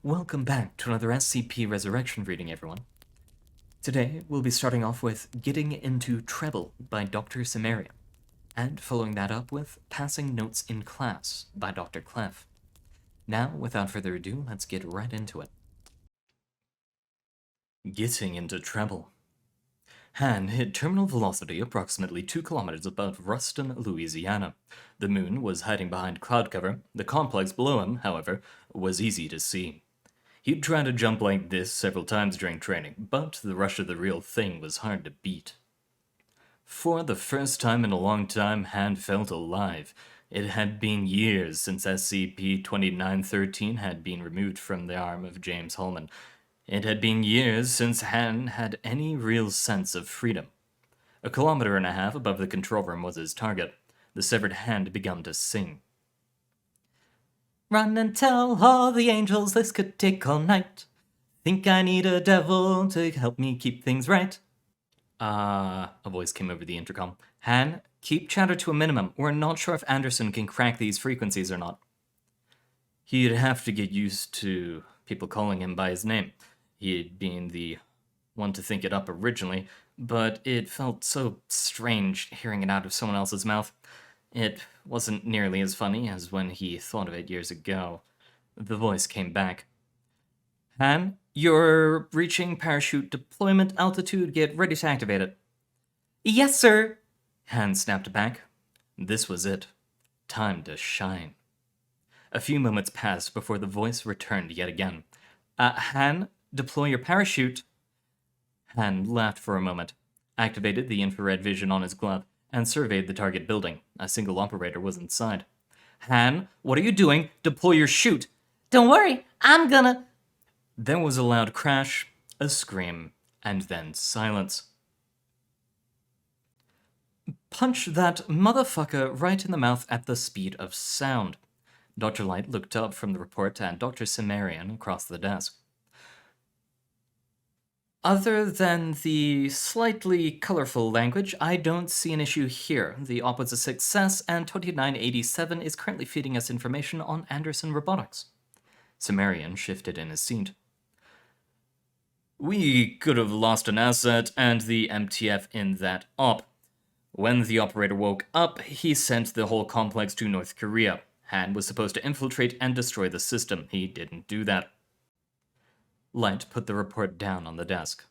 Welcome back to another SCP Resurrection reading, everyone. Today, we'll be starting off with Getting into Treble by Dr. Sumerian, and following that up with Passing Notes in Class by Dr. Clef. Now, without further ado, let's get right into it. Getting into Treble. Han hit terminal velocity approximately 2 kilometers above Ruston, Louisiana. The moon was hiding behind cloud cover. The complex below him, however, was easy to see. He'd tried to jump like this several times during training, but the rush of the real thing was hard to beat. For the first time in a long time, Han felt alive. It had been years since SCP-2913 had been removed from the arm of James Holman. It had been years since Han had any real sense of freedom. 1.5 kilometers above the control room was his target. The severed hand had begun to sing. Run and tell all the angels this could take all night. Think I need a devil to help me keep things right. A voice came over the intercom. Han, keep chatter to a minimum. We're not sure if Anderson can crack these frequencies or not. He'd have to get used to people calling him by his name. He had been the one to think it up originally, but it felt so strange hearing it out of someone else's mouth. It wasn't nearly as funny as when he thought of it years ago. The voice came back. Han, you're reaching parachute deployment altitude. Get ready to activate it. Yes, sir. Han snapped back. This was it. Time to shine. A few moments passed before the voice returned yet again. Han, deploy your parachute. Han laughed for a moment, activated the infrared vision on his glove, and surveyed the target building. A single operator was inside. Han, what are you doing? Deploy your chute. Don't worry, I'm gonna... There was a loud crash, a scream, and then silence. Punch that motherfucker right in the mouth at the speed of sound. Dr. Light looked up from the report at Dr. Sumerian across the desk. Other than the slightly colorful language, I don't see an issue here. The op was a success, and 2987 is currently feeding us information on Anderson Robotics. Sumerian shifted in his seat. We could have lost an asset and the MTF in that op. When the operator woke up, he sent the whole complex to North Korea. Han was supposed to infiltrate and destroy the system. He didn't do that. Light put the report down on the desk.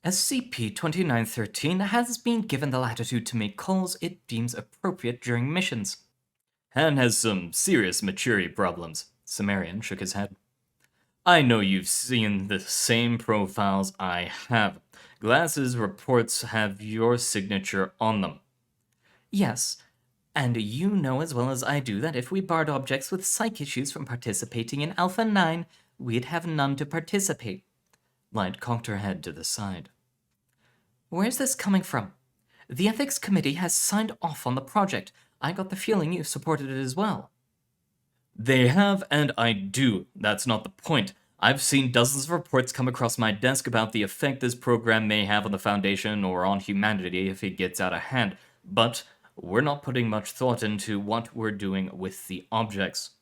SCP-2913 has been given the latitude to make calls it deems appropriate during missions. Han has some serious maturity problems. Sumerian shook his head. I know you've seen the same profiles I have. Glass's reports have your signature on them. Yes, and you know as well as I do that if we barred objects with psych issues from participating in Alpha 9, we'd have none to participate. Light cocked her head to the side. Where's this coming from? The Ethics Committee has signed off on the project. I got the feeling you supported it as well. They have, and I do. That's not the point. I've seen dozens of reports come across my desk about the effect this program may have on the Foundation or on humanity if it gets out of hand, but we're not putting much thought into what we're doing with the objects.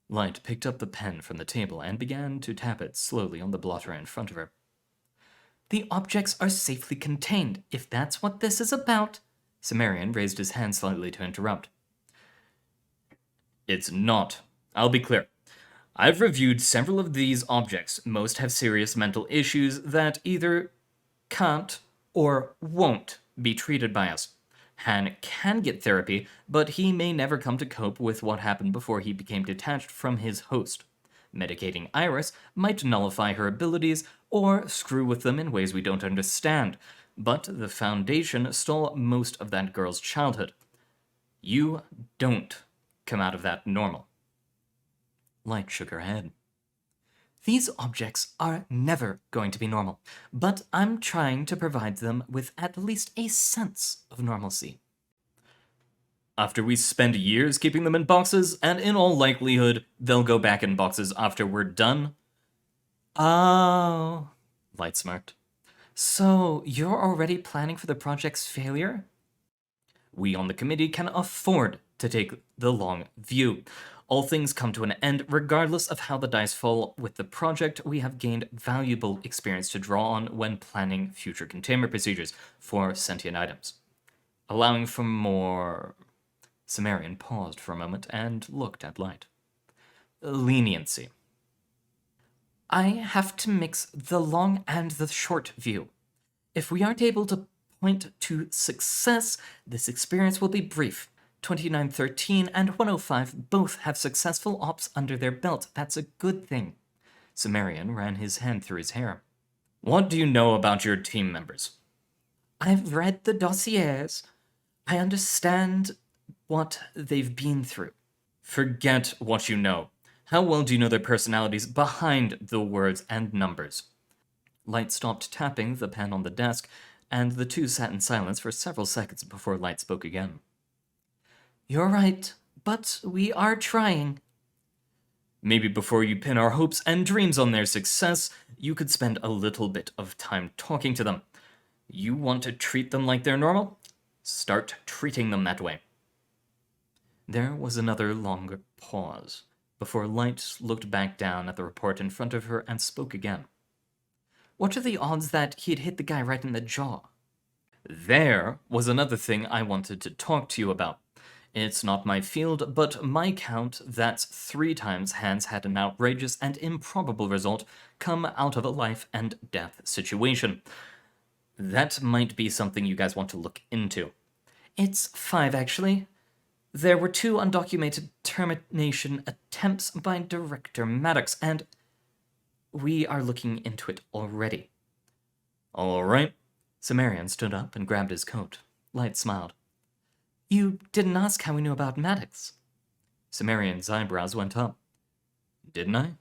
Light picked up the pen from the table and began to tap it slowly on the blotter in front of her. The objects are safely contained, if that's what this is about. Sumerian raised his hand slightly to interrupt. It's not. I'll be clear. I've reviewed several of these objects. Most have serious mental issues that either can't or won't be treated by us. Han can get therapy, but he may never come to cope with what happened before he became detached from his host. Medicating Iris might nullify her abilities or screw with them in ways we don't understand, but the Foundation stole most of that girl's childhood. You don't come out of that normal. Light shook her head. These objects are never going to be normal, but I'm trying to provide them with at least a sense of normalcy. After we spend years keeping them in boxes, and in all likelihood, they'll go back in boxes after we're done. Oh, Light smirked. So, you're already planning for the project's failure? We on the committee can afford to take the long view. All things come to an end regardless of how the dice fall. With the project, we have gained valuable experience to draw on when planning future containment procedures for sentient items. Allowing for more... Sumerian paused for a moment and looked at Light. Leniency. I have to mix the long and the short view. If we aren't able to point to success, this experience will be brief. 2913 and 105 both have successful ops under their belt. That's a good thing. Sumerian ran his hand through his hair. What do you know about your team members? I've read the dossiers. I understand what they've been through. Forget what you know. How well do you know their personalities behind the words and numbers? Light stopped tapping the pen on the desk, and the two sat in silence for several seconds before Light spoke again. You're right, but we are trying. Maybe before you pin our hopes and dreams on their success, you could spend a little bit of time talking to them. You want to treat them like they're normal? Start treating them that way. There was another long pause before Light looked back down at the report in front of her and spoke again. What are the odds that he'd hit the guy right in the jaw? There was another thing I wanted to talk to you about. It's not my field, but my count, that's 3 times Hans had an outrageous and improbable result come out of a life and death situation. That might be something you guys want to look into. It's 5, actually. There were 2 undocumented termination attempts by Director Maddox, and we are looking into it already. All right. Sumerian stood up and grabbed his coat. Light smiled. You didn't ask how we knew about Maddox. Sumerian's eyebrows went up. Didn't I?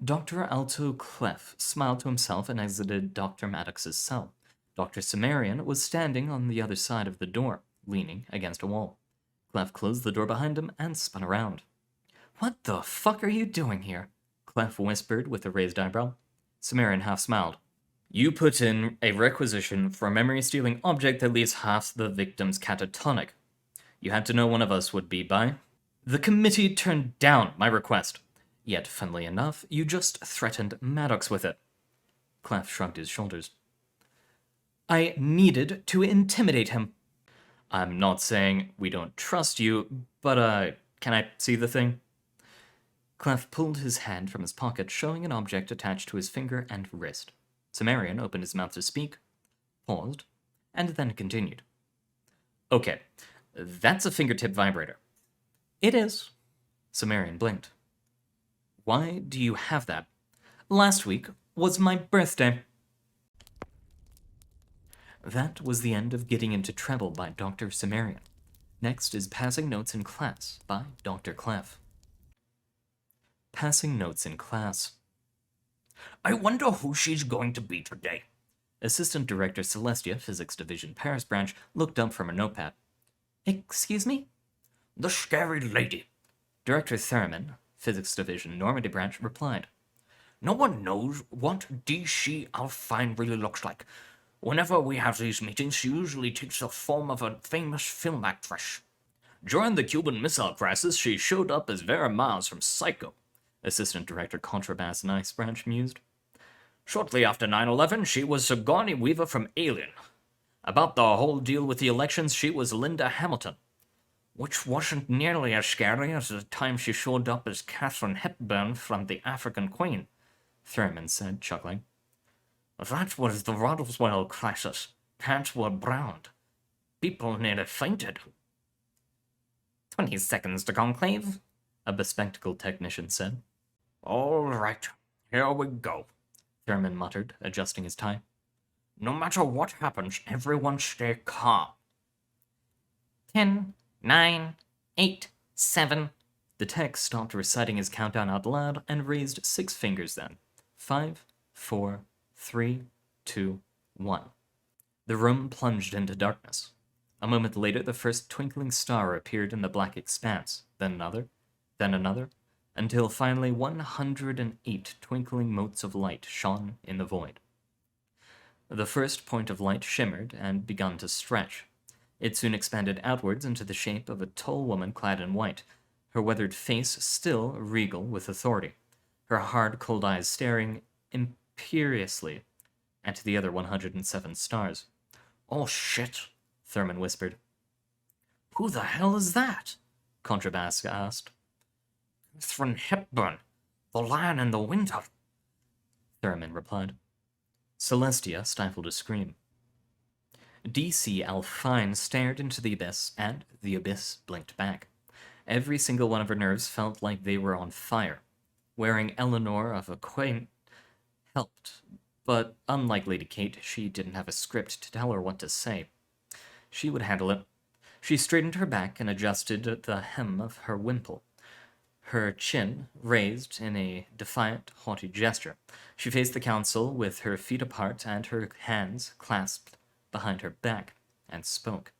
Dr. Alto Clef smiled to himself and exited Dr. Maddox's cell. Dr. Sumerian was standing on the other side of the door, leaning against a wall. Clef closed the door behind him and spun around. What the fuck are you doing here? Clef whispered with a raised eyebrow. Sumerian half smiled. You put in a requisition for a memory-stealing object that leaves half the victims catatonic. You had to know one of us would be by. The committee turned down my request. Yet, funnily enough, you just threatened Maddox with it. Clef shrugged his shoulders. I needed to intimidate him. I'm not saying we don't trust you, but, can I see the thing? Clef pulled his hand from his pocket, showing an object attached to his finger and wrist. Sumerian opened his mouth to speak, paused, and then continued. Okay, that's a fingertip vibrator. It is. Sumerian blinked. Why do you have that? Last week was my birthday. That was the end of Getting into Treble by Dr. Sumerian. Next is Passing Notes in Class by Dr. Clef. Passing Notes in Class. I wonder who she's going to be today. Assistant Director Celestia, Physics Division Paris Branch, looked up from a notepad. Excuse me? The scary lady. Director Thurman, Physics Division Normandy Branch, replied. No one knows what D.C. Alfine really looks like. Whenever we have these meetings, she usually takes the form of a famous film actress. During the Cuban Missile Crisis, she showed up as Vera Miles from Psycho. Assistant Director Contrabass Nice Branch mused. Shortly after 9/11, she was Sigourney Weaver from Alien. About the whole deal with the elections, she was Linda Hamilton, which wasn't nearly as scary as the time she showed up as Katharine Hepburn from The African Queen, Thurman said, chuckling. That was the Roswell crisis. Pants were browned. People nearly fainted. 20 seconds to conclave, a bespectacled technician said. All right, here we go, Thurman muttered, adjusting his tie. No matter what happens, everyone stay calm. 10, 9, 8, 7. The tech stopped reciting his countdown out loud and raised 6 fingers then. 5, 4, 3, 2, 1. The room plunged into darkness. A moment later, the first twinkling star appeared in the black expanse, then another, until finally 108 twinkling motes of light shone in the void. The first point of light shimmered and begun to stretch. It soon expanded outwards into the shape of a tall woman clad in white, her weathered face still regal with authority, her hard, cold eyes staring imperiously at the other 107 stars. "Oh shit," Thurman whispered. "Who the hell is that?" Contrabass asked. "Katharine Hepburn, the Lion in the Winter," Thurman replied. Celestia stifled a scream. DC Alfine stared into the abyss, and the abyss blinked back. Every single one of her nerves felt like they were on fire. Wearing Eleanor of Aquain helped, but unlike Lady Kate, she didn't have a script to tell her what to say. She would handle it. She straightened her back and adjusted the hem of her wimple, her chin raised in a defiant, haughty gesture. She faced the council with her feet apart and her hands clasped behind her back, and spoke.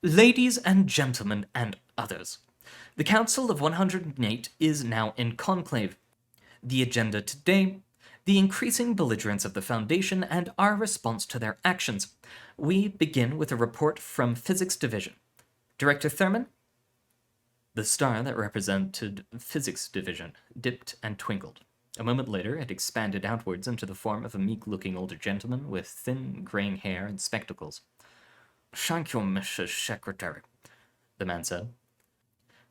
"Ladies and gentlemen and others, the Council of 108 is now in conclave. The agenda today, the increasing belligerence of the Foundation and our response to their actions. We begin with a report from Physics Division. Director Thurman?" The star that represented Physics Division dipped and twinkled. A moment later, it expanded outwards into the form of a meek-looking older gentleman with thin, graying hair and spectacles. "Thank you, Mrs. Secretary," the man said.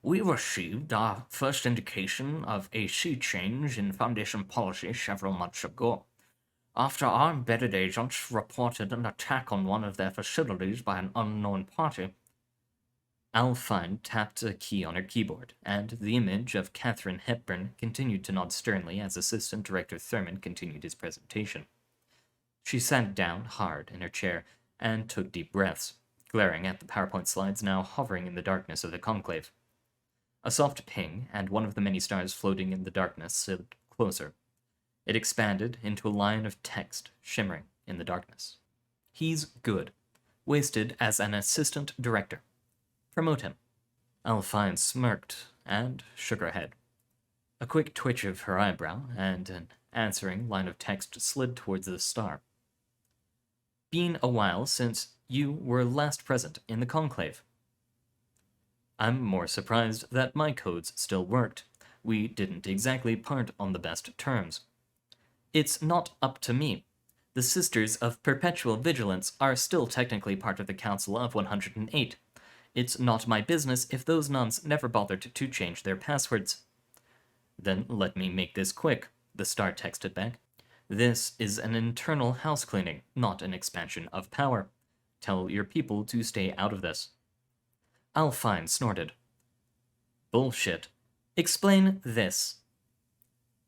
"We received our first indication of a sea change in Foundation policy several months ago, after our embedded agents reported an attack on one of their facilities by an unknown party." Alfine tapped a key on her keyboard, and the image of Katharine Hepburn continued to nod sternly as Assistant Director Thurman continued his presentation. She sat down hard in her chair and took deep breaths, glaring at the PowerPoint slides now hovering in the darkness of the conclave. A soft ping, and one of the many stars floating in the darkness slid closer. It expanded into a line of text shimmering in the darkness. "He's good. Wasted as an assistant director. Promote him." Alfine smirked and shook her head. A quick twitch of her eyebrow, and an answering line of text slid towards the star. "Been a while since you were last present in the conclave." "I'm more surprised that my codes still worked. We didn't exactly part on the best terms." "It's not up to me. The Sisters of Perpetual Vigilance are still technically part of the Council of 108. It's not my business if those nuns never bothered to change their passwords." "Then let me make this quick," the star texted back. "This is an internal house cleaning, not an expansion of power. Tell your people to stay out of this." Alfine snorted. "Bullshit. Explain this."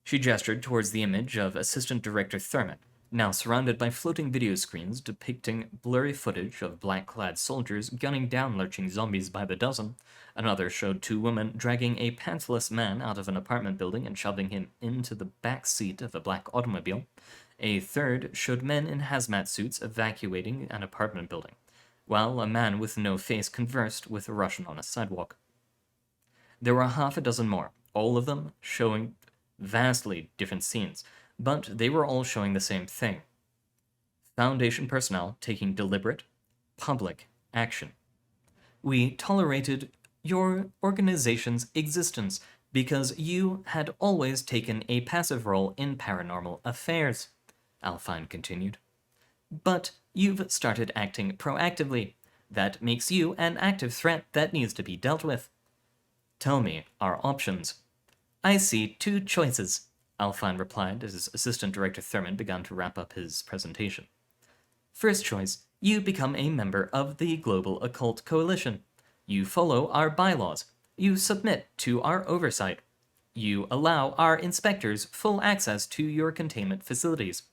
She gestured towards the image of Assistant Director Thurman, now surrounded by floating video screens depicting blurry footage of black-clad soldiers gunning down lurching zombies by the dozen. Another showed two women dragging a pantsless man out of an apartment building and shoving him into the back seat of a black automobile. A third showed men in hazmat suits evacuating an apartment building, while a man with no face conversed with a Russian on a sidewalk. There were half a dozen more, all of them showing vastly different scenes, but they were all showing the same thing. Foundation personnel taking deliberate, public action. "We tolerated your organization's existence because you had always taken a passive role in paranormal affairs," Alfine continued. "But you've started acting proactively. That makes you an active threat that needs to be dealt with. Tell me our options." "I see two choices," Alfine replied as Assistant Director Thurman began to wrap up his presentation. "First choice, you become a member of the Global Occult Coalition. You follow our bylaws. You submit to our oversight. You allow our inspectors full access to your containment facilities.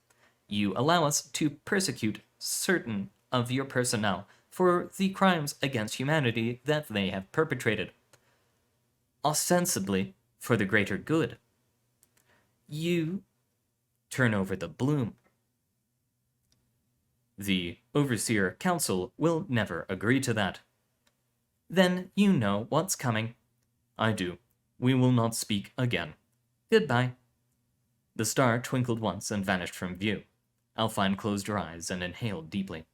You allow us to persecute certain of your personnel for the crimes against humanity that they have perpetrated, ostensibly for the greater good. You turn over the bloom. The Overseer Council will never agree to that." "Then you know what's coming." "I do. We will not speak again. Goodbye." The star twinkled once and vanished from view. Alfine closed her eyes and inhaled deeply.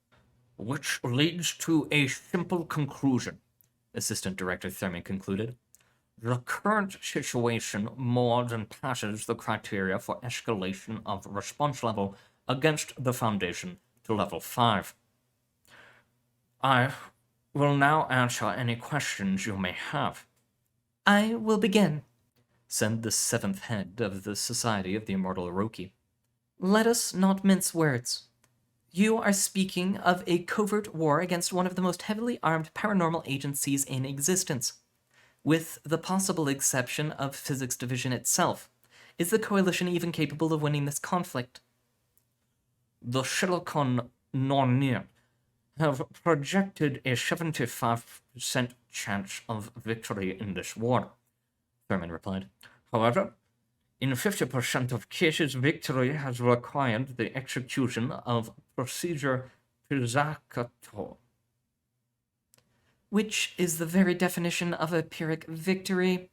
Which leads to a simple conclusion, Assistant Director Thurman concluded. The current situation more than passes the criteria for escalation of response level against the Foundation to level 5. I will now answer any questions you may have. I will begin, said the 7th head of the Society of the Immortal Oroki. Let us not mince words. You are speaking of a covert war against one of the most heavily armed paranormal agencies in existence. With the possible exception of Physics Division itself, is the Coalition even capable of winning this conflict? The Silicon Nornir have projected a 75% chance of victory in this war, Thurman replied. However, in 50% of cases, victory has required the execution of procedure Pizzicato, which is the very definition of a Pyrrhic victory,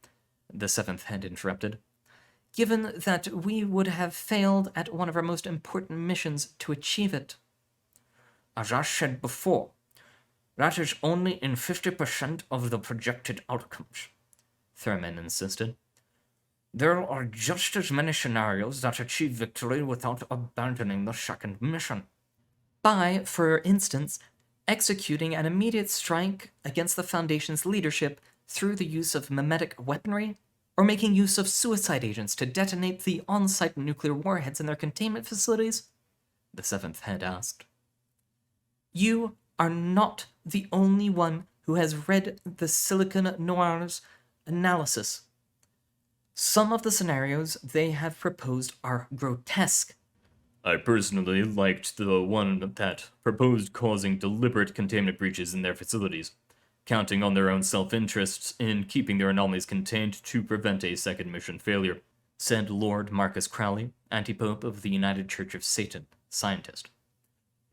the 7th head interrupted. Given that we would have failed at one of our most important missions to achieve it. As I said before, that is only in 50% of the projected outcomes, Thurman insisted. There are just as many scenarios that achieve victory without abandoning the second mission. By, for instance, executing an immediate strike against the Foundation's leadership through the use of mimetic weaponry, or making use of suicide agents to detonate the on-site nuclear warheads in their containment facilities? The 7th head asked. You are not the only one who has read the Silicon Noir's analysis. Some of the scenarios they have proposed are grotesque. I personally liked the one that proposed causing deliberate containment breaches in their facilities, counting on their own self-interests in keeping their anomalies contained to prevent a second mission failure, said Lord Marcus Crowley, antipope of the United Church of Satan, scientist.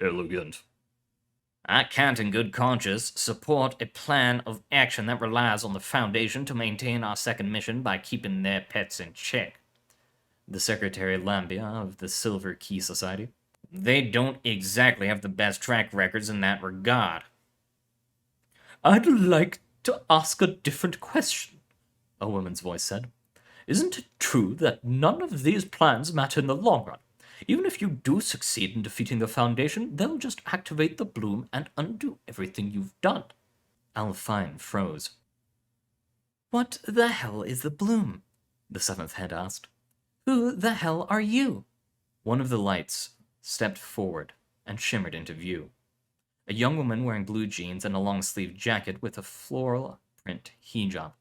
Elegant. I can't in good conscience support a plan of action that relies on the Foundation to maintain our second mission by keeping their pets in check. The Secretary Lambia of the Silver Key Society. They don't exactly have the best track records in that regard. I'd like to ask a different question, a woman's voice said. Isn't it true that none of these plans matter in the long run? Even if you do succeed in defeating the Foundation, they'll just activate the bloom and undo everything you've done. Alfine froze. What the hell is the bloom? The 7th head asked. Who the hell are you? One of the lights stepped forward and shimmered into view. A young woman wearing blue jeans and a long-sleeved jacket with a floral print hijab.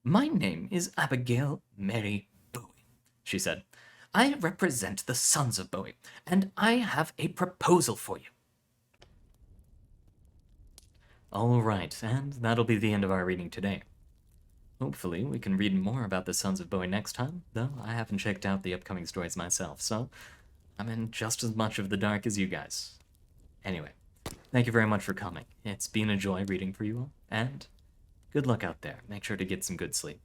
My name is Abigail Mary Bowie, she said. I represent the Sons of Bowie, and I have a proposal for you. All right, and that'll be the end of our reading today. Hopefully, we can read more about the Sons of Bowie next time, though I haven't checked out the upcoming stories myself, so I'm in just as much of the dark as you guys. Anyway, thank you very much for coming. It's been a joy reading for you all, and good luck out there. Make sure to get some good sleep.